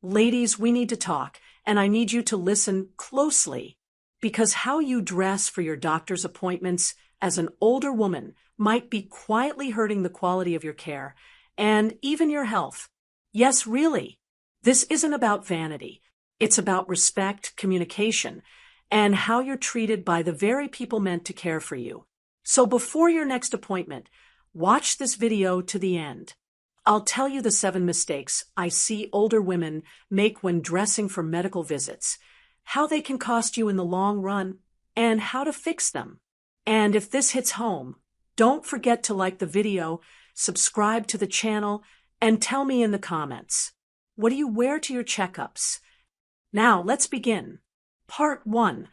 Ladies, we need to talk, and I need you to listen closely, because how you dress for your doctor's appointments as an older woman might be quietly hurting the quality of your care and even your health. Yes, really. This isn't about vanity. It's about respect, communication, and how you're treated by the very people meant to care for you. So before your next appointment, watch this video to the end. I'll tell you the 7 mistakes I see older women make when dressing for medical visits, how they can cost you in the long run, and how to fix them. And if this hits home, don't forget to like the video, subscribe to the channel, and tell me in the comments, what do you wear to your checkups? Now, let's begin. Part 1.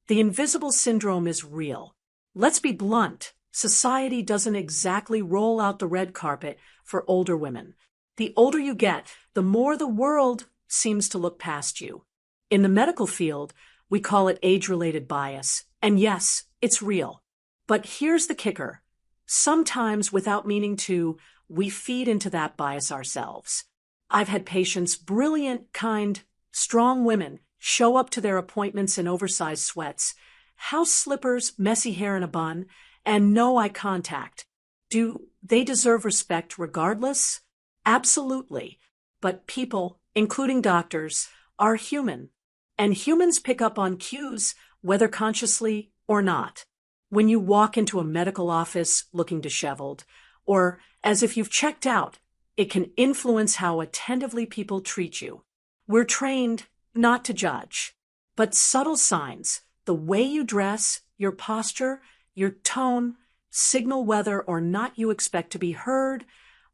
The invisible syndrome is real. Let's be blunt. Society doesn't exactly roll out the red carpet for older women. The older you get, the more the world seems to look past you. In the medical field, we call it age-related bias. And yes, it's real. But here's the kicker. Sometimes, without meaning to, we feed into that bias ourselves. I've had patients, brilliant, kind, strong women, show up to their appointments in oversized sweats, house slippers, messy hair in a bun, and no eye contact. Do they deserve respect regardless? Absolutely. But people, including doctors, are human. And humans pick up on cues, whether consciously or not. When you walk into a medical office looking disheveled, or as if you've checked out, it can influence how attentively people treat you. We're trained not to judge, but subtle signs, the way you dress, your posture, your tone, signal whether or not you expect to be heard,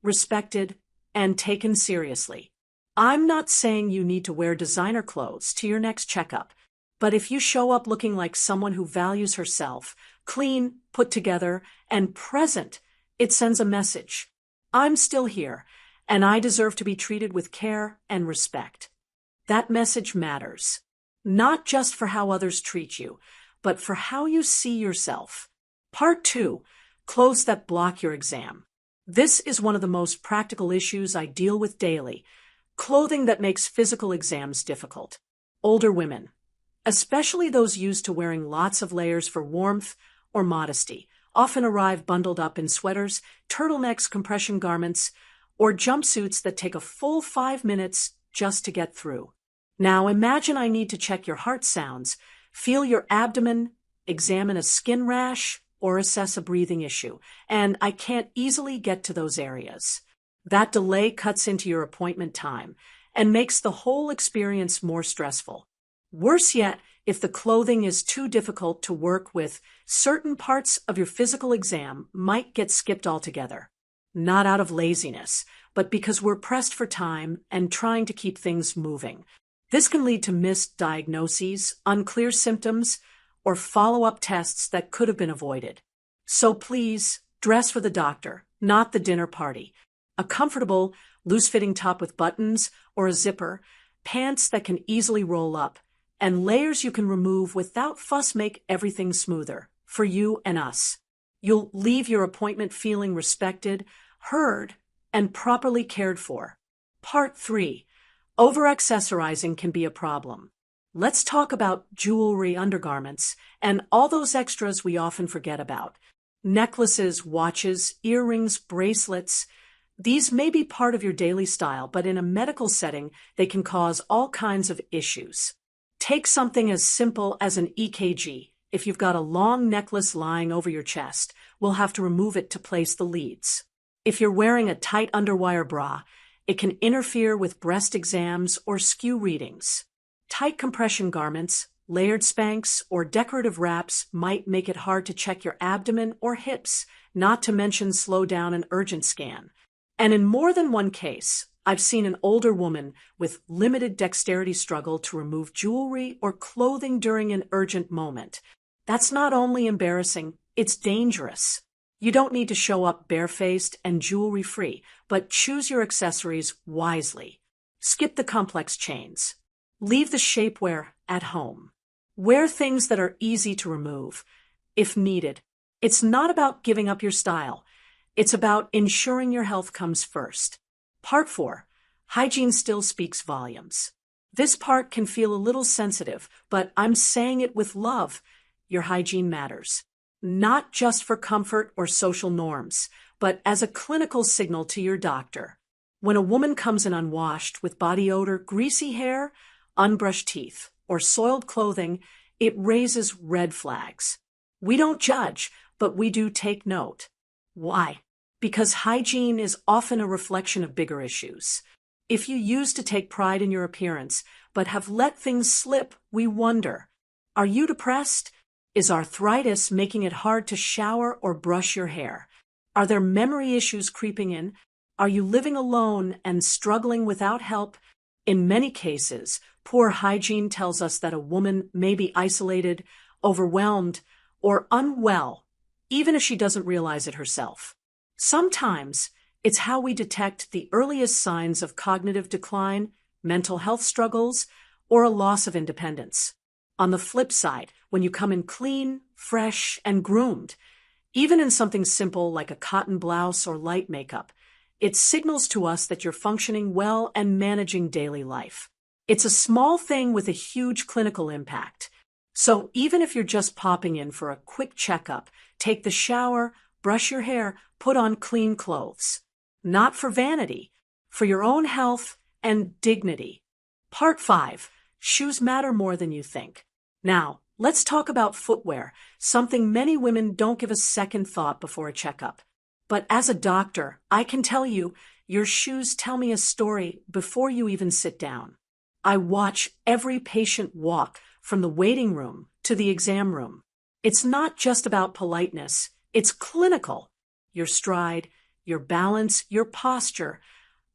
respected, and taken seriously. I'm not saying you need to wear designer clothes to your next checkup, but if you show up looking like someone who values herself, clean, put together, and present, it sends a message. I'm still here, and I deserve to be treated with care and respect. That message matters, not just for how others treat you, but for how you see yourself. Part 2. Clothes that block your exam. This is one of the most practical issues I deal with daily. Clothing that makes physical exams difficult. Older women, especially those used to wearing lots of layers for warmth or modesty, often arrive bundled up in sweaters, turtlenecks, compression garments, or jumpsuits that take a full 5 minutes just to get through. Now imagine I need to check your heart sounds, feel your abdomen, examine a skin rash, or assess a breathing issue, and I can't easily get to those areas. That delay cuts into your appointment time and makes the whole experience more stressful. Worse yet, if the clothing is too difficult to work with, certain parts of your physical exam might get skipped altogether. Not out of laziness, but because we're pressed for time and trying to keep things moving. This can lead to missed diagnoses, unclear symptoms, or follow-up tests that could have been avoided. So please, dress for the doctor, not the dinner party. A comfortable, loose-fitting top with buttons or a zipper, pants that can easily roll up, and layers you can remove without fuss make everything smoother, for you and us. You'll leave your appointment feeling respected, heard, and properly cared for. Part 3. Over-accessorizing can be a problem. Let's talk about jewelry, undergarments, and all those extras we often forget about. Necklaces, watches, earrings, bracelets. These may be part of your daily style, but in a medical setting, they can cause all kinds of issues. Take something as simple as an EKG. If you've got a long necklace lying over your chest, we'll have to remove it to place the leads. If you're wearing a tight underwire bra, it can interfere with breast exams or skew readings. Tight compression garments, layered Spanx, or decorative wraps might make it hard to check your abdomen or hips, not to mention slow down an urgent scan. And in more than one case, I've seen an older woman with limited dexterity struggle to remove jewelry or clothing during an urgent moment. That's not only embarrassing, it's dangerous. You don't need to show up barefaced and jewelry-free, but choose your accessories wisely. Skip the complex chains. Leave the shapewear at home. Wear things that are easy to remove, if needed. It's not about giving up your style. It's about ensuring your health comes first. Part 4. hygiene still speaks volumes. This part can feel a little sensitive, but I'm saying it with love. Your hygiene matters. Not just for comfort or social norms, but as a clinical signal to your doctor. When a woman comes in unwashed with body odor, greasy hair, unbrushed teeth, or soiled clothing, it raises red flags. We don't judge, but we do take note. Why? Because hygiene is often a reflection of bigger issues. If you used to take pride in your appearance, but have let things slip, we wonder, are you depressed? Is arthritis making it hard to shower or brush your hair? Are there memory issues creeping in? Are you living alone and struggling without help? In many cases, poor hygiene tells us that a woman may be isolated, overwhelmed, or unwell, even if she doesn't realize it herself. Sometimes, it's how we detect the earliest signs of cognitive decline, mental health struggles, or a loss of independence. On the flip side, when you come in clean, fresh, and groomed, even in something simple like a cotton blouse or light makeup, it signals to us that you're functioning well and managing daily life. It's a small thing with a huge clinical impact. So even if you're just popping in for a quick checkup, take the shower, brush your hair, put on clean clothes. Not for vanity, for your own health and dignity. Part 5. Shoes matter more than you think. Now, let's talk about footwear, something many women don't give a second thought before a checkup. But as a doctor, I can tell you, your shoes tell me a story before you even sit down. I watch every patient walk from the waiting room to the exam room. It's not just about politeness, it's clinical. Your stride, your balance, your posture,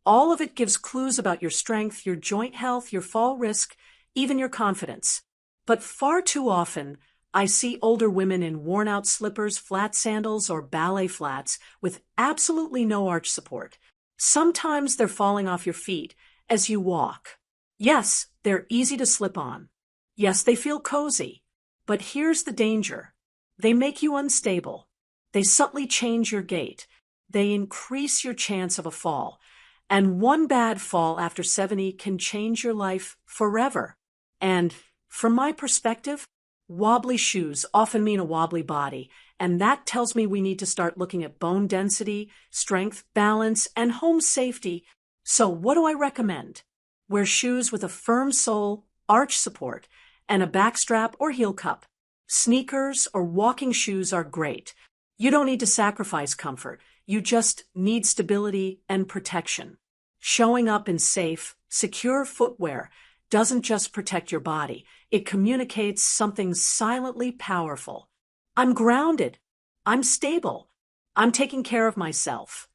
all of it gives clues about your strength, your joint health, your fall risk, even your confidence. But far too often, I see older women in worn-out slippers, flat sandals, or ballet flats with absolutely no arch support. Sometimes they're falling off your feet as you walk. Yes, they're easy to slip on. Yes, they feel cozy. But here's the danger. They make you unstable. They subtly change your gait. They increase your chance of a fall. And one bad fall after 70 can change your life forever. And from my perspective, wobbly shoes often mean a wobbly body, and that tells me we need to start looking at bone density, strength, balance, and home safety. So what do I recommend? Wear shoes with a firm sole, arch support, and a backstrap or heel cup. Sneakers or walking shoes are great. You don't need to sacrifice comfort. You just need stability and protection. Showing up in safe, secure footwear doesn't just protect your body. It communicates something silently powerful. I'm grounded. I'm stable. I'm taking care of myself.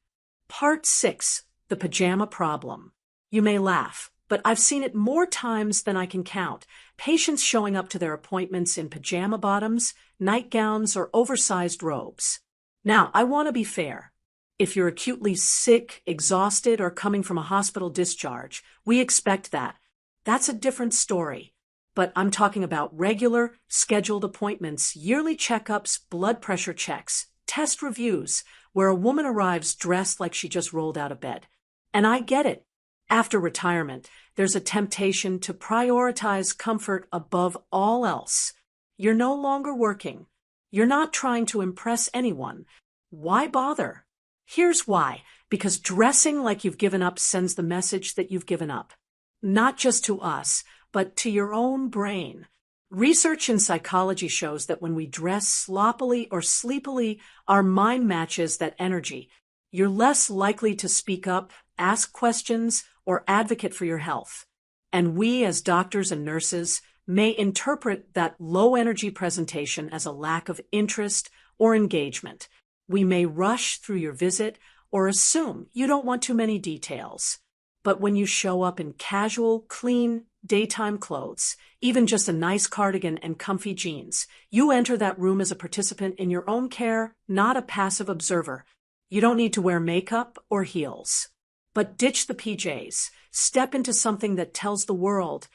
Part 6. The pajama problem. You may laugh, but I've seen it more times than I can count. Patients showing up to their appointments in pajama bottoms, nightgowns, or oversized robes. Now, I want to be fair. If you're acutely sick, exhausted, or coming from a hospital discharge, we expect that. That's a different story. But I'm talking about regular, scheduled appointments, yearly checkups, blood pressure checks, test reviews, where a woman arrives dressed like she just rolled out of bed. And I get it. After retirement, there's a temptation to prioritize comfort above all else. You're no longer working. You're not trying to impress anyone. Why bother? Here's why. Because dressing like you've given up sends the message that you've given up. Not just to us, but to your own brain. Research in psychology shows that when we dress sloppily or sleepily, our mind matches that energy. You're less likely to speak up, ask questions, or advocate for your health. And we, as doctors and nurses, may interpret that low-energy presentation as a lack of interest or engagement. We may rush through your visit or assume you don't want too many details. But when you show up in casual, clean, daytime clothes, even just a nice cardigan and comfy jeans, you enter that room as a participant in your own care, not a passive observer. You don't need to wear makeup or heels. But ditch the PJs. Step into something that tells the world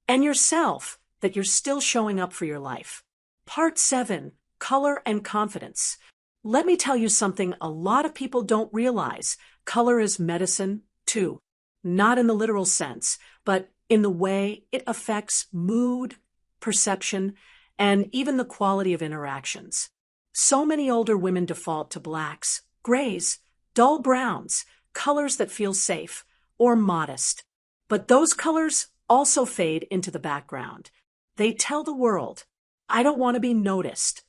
and yourself that you're still showing up for your life. Part 7. Color and confidence. Let me tell you something a lot of people don't realize. Color is medicine, too. not in the literal sense, but in the way it affects mood, perception, and even the quality of interactions. So many older women default to blacks, grays, dull browns, colors that feel safe or modest. But those colors also fade into the background. They tell the world, I don't want to be noticed.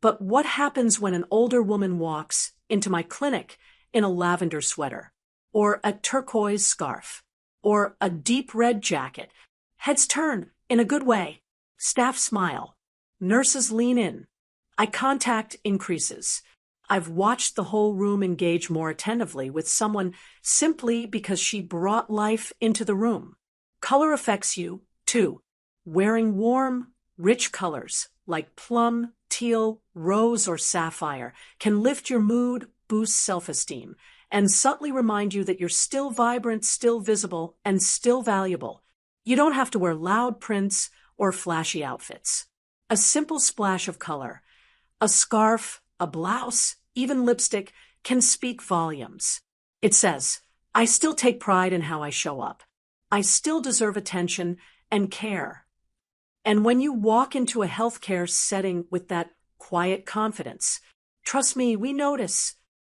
But what happens when an older woman walks into my clinic in a lavender sweater, or a turquoise scarf, or a deep red jacket? Heads turn in a good way. Staff smile. Nurses lean in. Eye contact increases. I've watched the whole room engage more attentively with someone simply because she brought life into the room. Color affects you, too. Wearing warm, rich colors like plum, teal, rose, or sapphire can lift your mood, boost self-esteem, and subtly remind you that you're still vibrant, still visible, and still valuable. You don't have to wear loud prints or flashy outfits. A simple splash of color, a scarf, a blouse, even lipstick, can speak volumes. It says, I still take pride in how I show up. I still deserve attention and care. And when you walk into a healthcare setting with that quiet confidence, trust me, we notice.